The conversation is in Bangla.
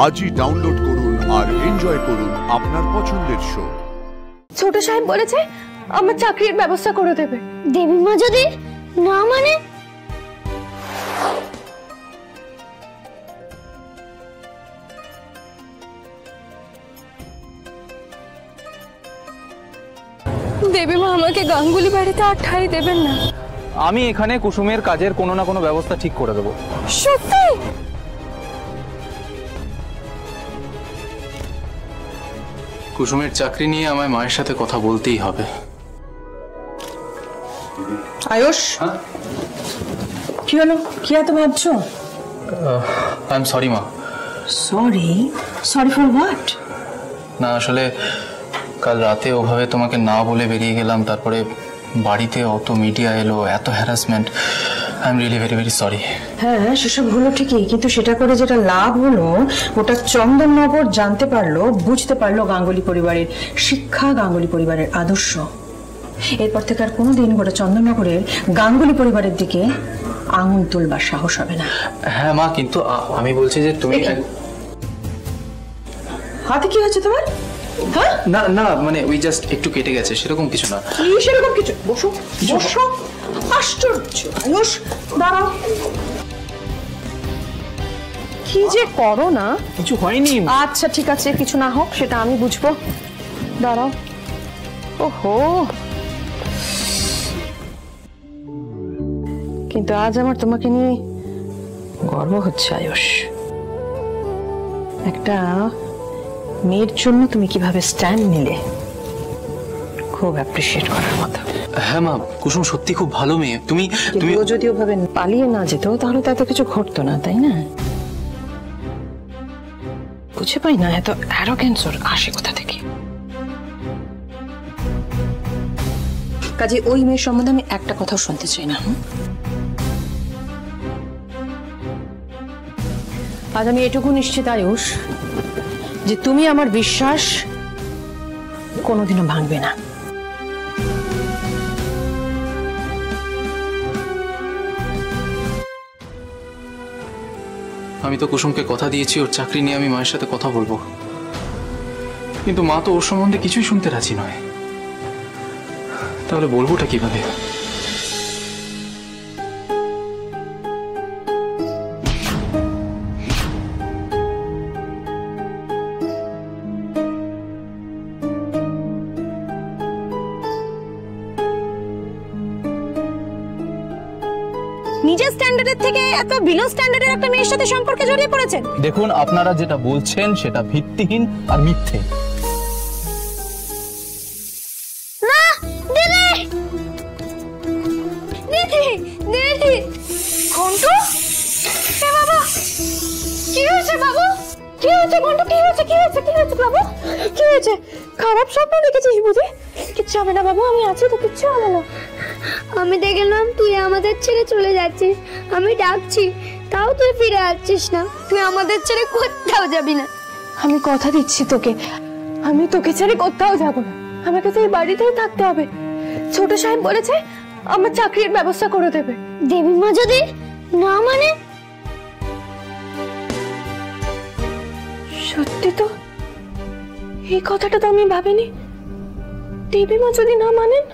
আজই ডাউনলোড করুন আর এনজয় করুন আপনার পছন্দের শো। ছোট সাহেব বলেছে আমার চাকরির ব্যবস্থা করে দেবে। দেবী মা যদি না মানে? দেবী মা আমাকে গাঙ্গুলি বাড়িতে আর ঠাঁই দেবেন না। আমি এখানে কুসুমের কাজের কোনো না কোনো ব্যবস্থা ঠিক করে দেবো। সত্যি? কুসুমের চাকরি নিয়ে আমায় মায়ের সাথে কথা বলতেই হবে। আয়ুষ, কি হলো? কি এত ভাবছো? আই এম সরি মা। সরি? Sorry for what? না আসলে কাল রাতে ওভাবে তোমাকে না বলে বেরিয়ে গেলাম, তারপরে বাড়িতে অত মিডিয়া এলো, এত harassment. I am really very very sorry. হ্যাঁ, সেসব হলো ঠিকই, কিন্তু সেটা করে যেটা লাভ হলো ওটা চন্দননগর জানতে পারলো, বুঝতে পারলো গাঙ্গুলি পরিবারের শিক্ষা, গাঙ্গুলি পরিবারের আদর্শ। এরপর থেকে আর কোনোদিন গোটা চন্দননগরের গাঙ্গুলি পরিবারের দিকে আঙুল তুলবার সাহস হবে না। হ্যাঁ মা, কিন্তু আমি বলছি যে তুমি হাতে কি হয়েছে তোমার? হ্যাঁ না না, মানে ওই জাস্ট একটু কেটে গেছে, সেরকম কিছু না। কি সেরকম কিছু? বসো বসো। আশ্চর্য। আয়ুষ দাঁড়াও। কি যে করো না। কিছু হয়নি। আচ্ছা ঠিক আছে, কিছু না হোক সেটা আমি বুঝবো। দাঁড়াও। ওহো, কিন্তু আজ আমার তোমাকে নিয়ে গর্ব হচ্ছে আয়ুষ। একটা মেয়ের জন্য তুমি কিভাবে স্ট্যান্ড নিলে, খুব অ্যাপ্রিশিয়েট করার মতো। হ্যাঁ মা, কুসুম সত্যি খুব ভালো মেয়ে। তুমি তুমি ও যদি ওভাবে পালিয়ে না যেত তাহলে তো এত কিছু ঘটতো না, তাই না? বুঝে পাই না এত অ্যারোগেন্স ওর আসে কোথা থেকে। কাজে ওই মেয়ের সম্বন্ধে আমি একটা কথাও শুনতে চাই না। আজ আমি এটুকু নিশ্চিত আয়ুষ যে তুমি আমার বিশ্বাস কোনোদিনও ভাঙবে না। আমি তো কুসুমকে কথা দিয়েছি ওর চাকরি নিয়ে আমি মায়ের সাথে কথা বলবো, কিন্তু মা তো ওর সম্বন্ধে কিছুই শুনতে রাজি নয়। তাহলে বলবোটা কিভাবে? নিজের স্ট্যান্ডার্ডের থেকে এত বিলো স্ট্যান্ডার্ডের একটা মেয়ের সাথে সম্পর্কে জড়িয়ে পড়েছেন। দেখুন, আপনারা যেটা বলছেন সেটা ভিত্তিহীন আর মিথ্যে। না দিদি, দিদি, দিদি। ঘন্টু, এ বাবা, কি হয়েছে বাবু? কি হয়েছে ঘন্টু? কি হয়েছে? কি হয়েছে? কি হয়েছে বাবু? কি হয়েছে? খারাপ স্বপ্ন দেখেছিস বুঝি? কিচ্ছু হবে না বাবু, আমি আছি তো, কিচ্ছু হবে না। আমি দেখলাম তুই আমাদের ছেড়ে চলে যাচ্ছিস, আমি ডাকছি তাও তুই ফিরে আসছিস না। তুই আমাদের ছেড়ে কোথাও যাবি না। আমি কথা দিচ্ছি তোকে, আমি তোকে ছেড়ে কোথাও যাব না। আমাকে তো এই বাড়িতেই থাকতে হবে। ছোট সাহেব বলেছে আমার চাকরির ব্যবস্থা করে দেবে। দেবী মা যদি না মানে? সত্যি তো, এই কথাটা তো আমি ভাবিনি। দেবী মা যদি না মানেন?